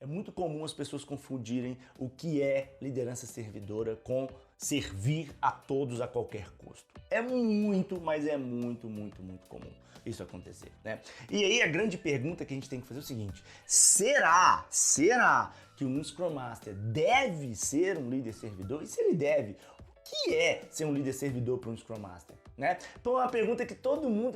muito comum as pessoas confundirem o que é liderança servidora com servir a todos a qualquer custo. É muito, mas é muito comum isso acontecer, né? E aí a grande pergunta que a gente tem que fazer é o seguinte: será que um Scrum Master deve ser um líder servidor? E se ele deve, o que é ser um líder servidor para um Scrum Master? Né? Então é uma pergunta que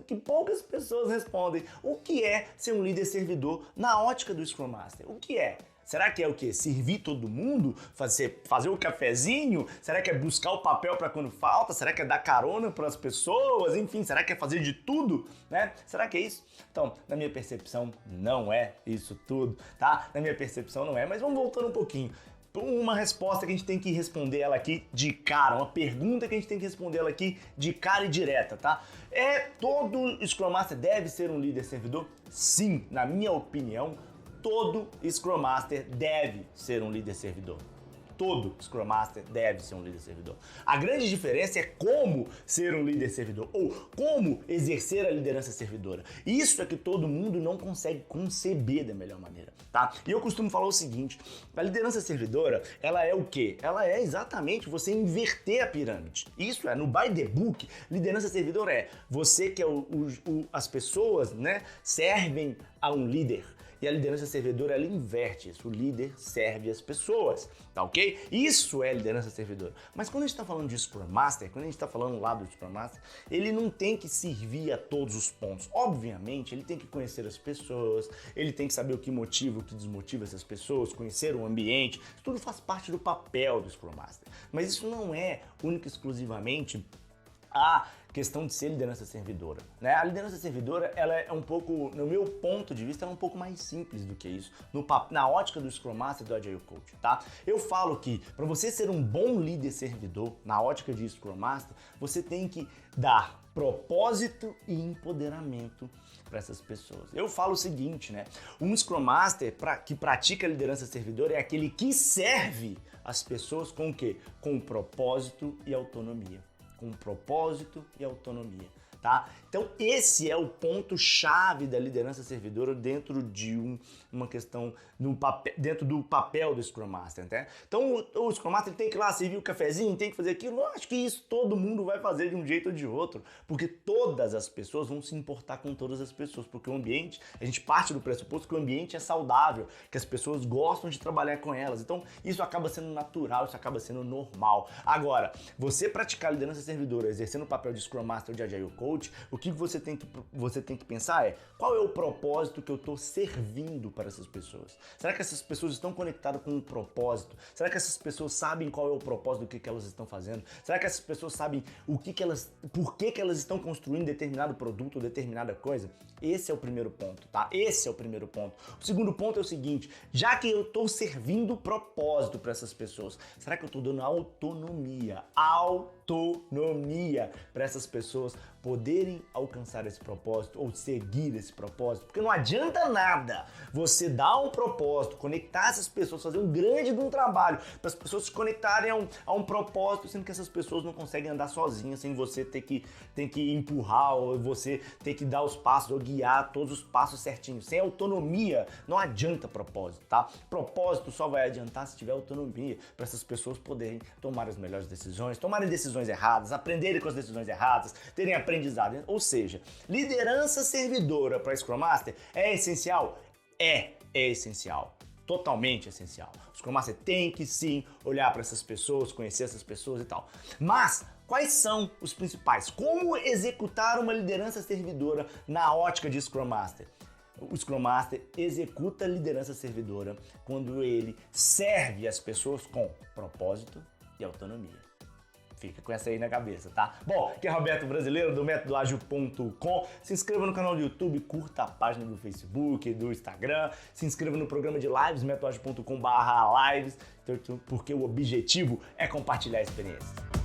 que poucas pessoas respondem. O que é ser um líder servidor na ótica do Scrum Master? O que é? Será que é o quê? Servir todo mundo? Fazer o cafezinho? Será que é buscar o papel para quando falta? Será que é dar carona para as pessoas? Enfim, será que é fazer de tudo? Né? Será que é isso? Então, na minha percepção, não é isso tudo, tá? Na minha percepção, não é. Mas vamos voltando um pouquinho. Uma resposta que a gente tem que responder ela aqui de cara, uma pergunta que a gente tem que responder ela aqui de cara e direta, tá? Todo Scrum Master deve ser um líder servidor? Sim, na minha opinião, todo Scrum Master deve ser um líder servidor. Todo Scrum Master deve ser um líder servidor. A grande diferença é como ser um líder servidor ou como exercer a liderança servidora. Isso é que todo mundo não consegue conceber da melhor maneira, tá? E eu costumo falar o seguinte: a liderança servidora, ela é o quê? Ela é exatamente você inverter a pirâmide. Isso é, no by the book, liderança servidora é você que é as pessoas, né, servem a um líder. E a liderança servidora, ela inverte isso. O líder serve as pessoas, tá ok? Isso é liderança servidora. Mas quando a gente está falando de Scrum Master, quando a gente está falando lá do Scrum Master, ele não tem que servir a todos os pontos. Obviamente, ele tem que conhecer as pessoas, ele tem que saber o que motiva, o que desmotiva essas pessoas, conhecer o ambiente. Isso tudo faz parte do papel do Scrum Master. Mas isso não é único e exclusivamente a questão de ser liderança servidora, né? A liderança servidora, ela é um pouco, no meu ponto de vista, ela é um pouco mais simples do que isso, na ótica do Scrum Master e do Agile Coach, tá? Eu falo que para você ser um bom líder servidor, na ótica de Scrum Master, você tem que dar propósito e empoderamento para essas pessoas. Eu falo o seguinte, né? Um Scrum Master que pratica a liderança servidora é aquele que serve as pessoas com o quê? Com propósito e autonomia. Com propósito e autonomia, tá? Então esse é o ponto-chave da liderança servidora dentro de uma questão, dentro do papel do Scrum Master, né? Então o Scrum Master tem que ir lá servir o cafezinho, tem que fazer aquilo. Eu acho que isso todo mundo vai fazer de um jeito ou de outro, porque todas as pessoas vão se importar com todas as pessoas, porque o ambiente, a gente parte do pressuposto que o ambiente é saudável, que as pessoas gostam de trabalhar com elas. Então isso acaba sendo natural, isso acaba sendo normal. Agora, você praticar liderança servidora, exercendo o papel de Scrum Master ou de Agile Coach, o que você tem que pensar é: qual é o propósito que eu estou servindo para essas pessoas? Será que essas pessoas estão conectadas com um propósito? Será que essas pessoas sabem qual é o propósito do que elas estão fazendo? Será que essas pessoas sabem por que elas estão construindo determinado produto ou determinada coisa? Esse é o primeiro ponto, tá? Esse é o primeiro ponto. O segundo ponto é o seguinte: já que eu estou servindo propósito para essas pessoas, será que eu estou dando autonomia para essas pessoas poderem alcançar esse propósito ou seguir esse propósito? Porque não adianta nada você dar um propósito, conectar essas pessoas, fazer um grande trabalho para as pessoas se conectarem a um propósito, sendo que essas pessoas não conseguem andar sozinhas, sem você ter que empurrar, ou você ter que dar os passos ou guiar todos os passos certinhos. Sem autonomia não adianta propósito, tá? Propósito só vai adiantar se tiver autonomia para essas pessoas poderem tomar as melhores decisões, tomarem decisões erradas, aprenderem com as decisões erradas, terem aprendizado. Ou seja, liderança servidora para Scrum Master é essencial? É essencial. Totalmente essencial. O Scrum Master tem que sim olhar para essas pessoas, conhecer essas pessoas e tal. Mas quais são os principais? Como executar uma liderança servidora na ótica de Scrum Master? O Scrum Master executa a liderança servidora quando ele serve as pessoas com propósito e autonomia. Fica com essa aí na cabeça, tá? Bom, aqui é Roberto Brasileiro, do métodoagil.com. Se inscreva no canal do YouTube, curta a página do Facebook, do Instagram. Se inscreva no programa de lives, métodoagil.com/lives, porque o objetivo é compartilhar experiências.